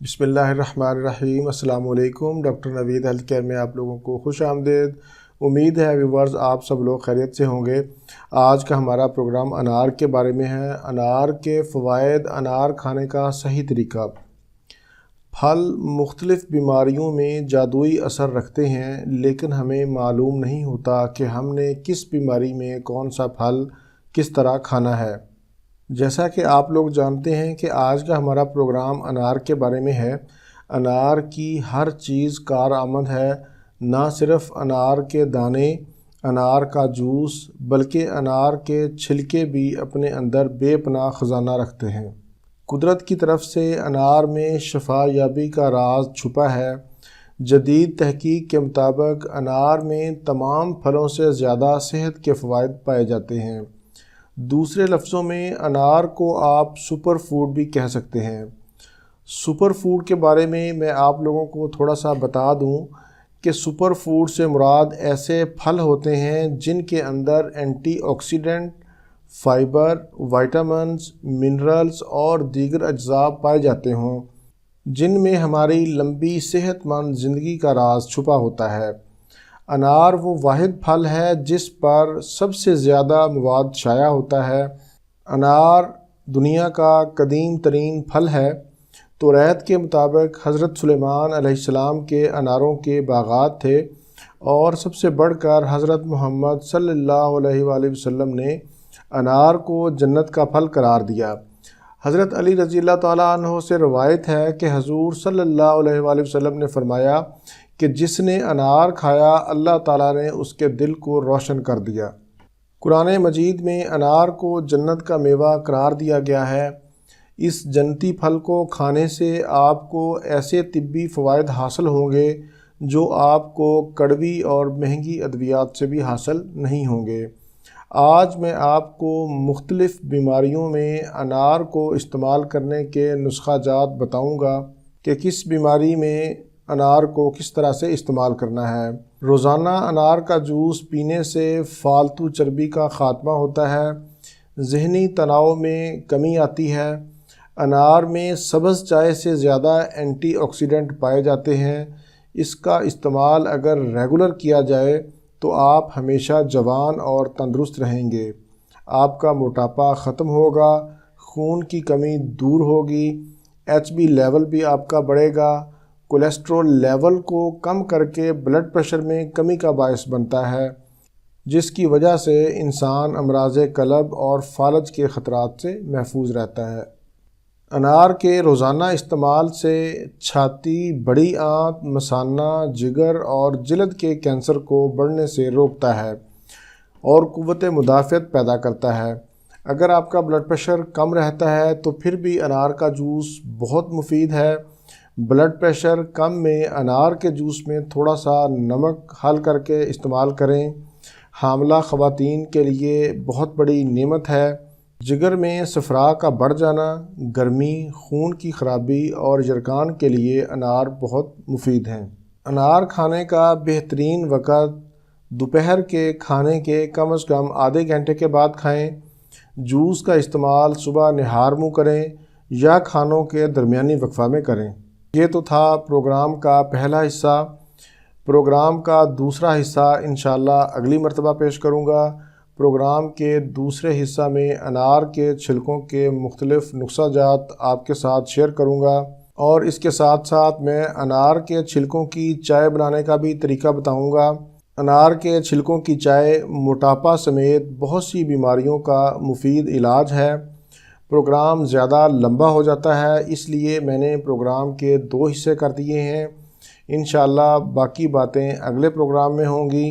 بسم اللہ الرحمن الرحیم۔ السلام علیکم۔ ڈاکٹر نوید ہیلتھ کیئر میں آپ لوگوں کو خوش آمدید۔ امید ہے ویورز آپ سب لوگ خیریت سے ہوں گے۔ آج کا ہمارا پروگرام انار کے بارے میں ہے۔ انار کے فوائد، انار کھانے کا صحیح طریقہ۔ پھل مختلف بیماریوں میں جادوئی اثر رکھتے ہیں، لیکن ہمیں معلوم نہیں ہوتا کہ ہم نے کس بیماری میں کون سا پھل کس طرح کھانا ہے۔ جیسا کہ آپ لوگ جانتے ہیں کہ آج کا ہمارا پروگرام انار کے بارے میں ہے۔ انار کی ہر چیز کارآمد ہے، نہ صرف انار کے دانے، انار کا جوس، بلکہ انار کے چھلکے بھی اپنے اندر بے پناہ خزانہ رکھتے ہیں۔ قدرت کی طرف سے انار میں شفا یابی کا راز چھپا ہے۔ جدید تحقیق کے مطابق انار میں تمام پھلوں سے زیادہ صحت کے فوائد پائے جاتے ہیں۔ دوسرے لفظوں میں انار کو آپ سپر فوڈ بھی کہہ سکتے ہیں۔ سپر فوڈ کے بارے میں آپ لوگوں کو تھوڑا سا بتا دوں کہ سپر فوڈ سے مراد ایسے پھل ہوتے ہیں جن کے اندر antioxidant, fibre, vitamins, minerals اور دیگر اجزاء پائے جاتے ہوں، جن میں ہماری لمبی صحت مند زندگی کا راز چھپا ہوتا ہے۔ انار وہ واحد پھل ہے جس پر سب سے زیادہ مواد شائع ہوتا ہے۔ انار دنیا کا قدیم ترین پھل ہے۔ توریت کے مطابق حضرت سلیمان علیہ السلام کے اناروں کے باغات تھے، اور سب سے بڑھ کر حضرت محمد صلی اللہ علیہ وآلہ وسلم نے انار کو جنت کا پھل قرار دیا۔ حضرت علی رضی اللہ تعالیٰ عنہ سے روایت ہے کہ حضور صلی اللہ علیہ وآلہ وسلم نے فرمایا کہ جس نے انار کھایا اللہ تعالیٰ نے اس کے دل کو روشن کر دیا۔ قرآن مجید میں انار کو جنت کا میوہ قرار دیا گیا ہے۔ اس جنتی پھل کو کھانے سے آپ کو ایسے طبی فوائد حاصل ہوں گے جو آپ کو کڑوی اور مہنگی ادویات سے بھی حاصل نہیں ہوں گے۔ آج میں آپ کو مختلف بیماریوں میں انار کو استعمال کرنے کے نسخہ جات بتاؤں گا کہ کس بیماری میں انار کو کس طرح سے استعمال کرنا ہے۔ روزانہ انار کا جوس پینے سے فالتو چربی کا خاتمہ ہوتا ہے، ذہنی تناؤ میں کمی آتی ہے۔ انار میں سبز چائے سے زیادہ اینٹی آکسیڈنٹ پائے جاتے ہیں۔ اس کا استعمال اگر ریگولر کیا جائے تو آپ ہمیشہ جوان اور تندرست رہیں گے۔ آپ کا موٹاپا ختم ہوگا، خون کی کمی دور ہوگی، HB لیول بھی آپ کا بڑھے گا۔ کولیسٹرول لیول کو کم کر کے بلڈ پریشر میں کمی کا باعث بنتا ہے، جس کی وجہ سے انسان امراض قلب اور فالج کے خطرات سے محفوظ رہتا ہے۔ انار کے روزانہ استعمال سے چھاتی، بڑی آنت، مثانہ، جگر اور جلد کے کینسر کو بڑھنے سے روکتا ہے اور قوت مدافعت پیدا کرتا ہے۔ اگر آپ کا بلڈ پریشر کم رہتا ہے تو پھر بھی انار کا جوس بہت مفید ہے۔ بلڈ پریشر کم میں انار کے جوس میں تھوڑا سا نمک حل کر کے استعمال کریں۔ حاملہ خواتین کے لیے بہت بڑی نعمت ہے۔ جگر میں صفرا کا بڑھ جانا، گرمی، خون کی خرابی اور یرقان کے لیے انار بہت مفید ہیں۔ انار کھانے کا بہترین وقت دوپہر کے کھانے کے کم از کم آدھے گھنٹے کے بعد کھائیں۔ جوس کا استعمال صبح نہار منہ کریں یا کھانوں کے درمیانی وقفہ میں کریں۔ یہ تو تھا پروگرام کا پہلا حصہ۔ پروگرام کا دوسرا حصہ انشاءاللہ اگلی مرتبہ پیش کروں گا۔ پروگرام کے دوسرے حصہ میں انار کے چھلکوں کے مختلف نسخہ جات آپ کے ساتھ شیئر کروں گا، اور اس کے ساتھ ساتھ میں انار کے چھلکوں کی چائے بنانے کا بھی طریقہ بتاؤں گا۔ انار کے چھلکوں کی چائے موٹاپا سمیت بہت سی بیماریوں کا مفید علاج ہے۔ پروگرام زیادہ لمبا ہو جاتا ہے، اس لیے میں نے پروگرام کے 2 حصے کر دیے ہیں۔ انشاءاللہ باقی باتیں اگلے پروگرام میں ہوں گی۔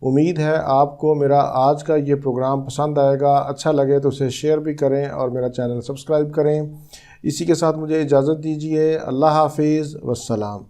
امید ہے آپ کو میرا آج کا یہ پروگرام پسند آئے گا۔ اچھا لگے تو اسے شیئر بھی کریں اور میرا چینل سبسکرائب کریں۔ اسی کے ساتھ مجھے اجازت دیجیے۔ اللہ حافظ، والسلام۔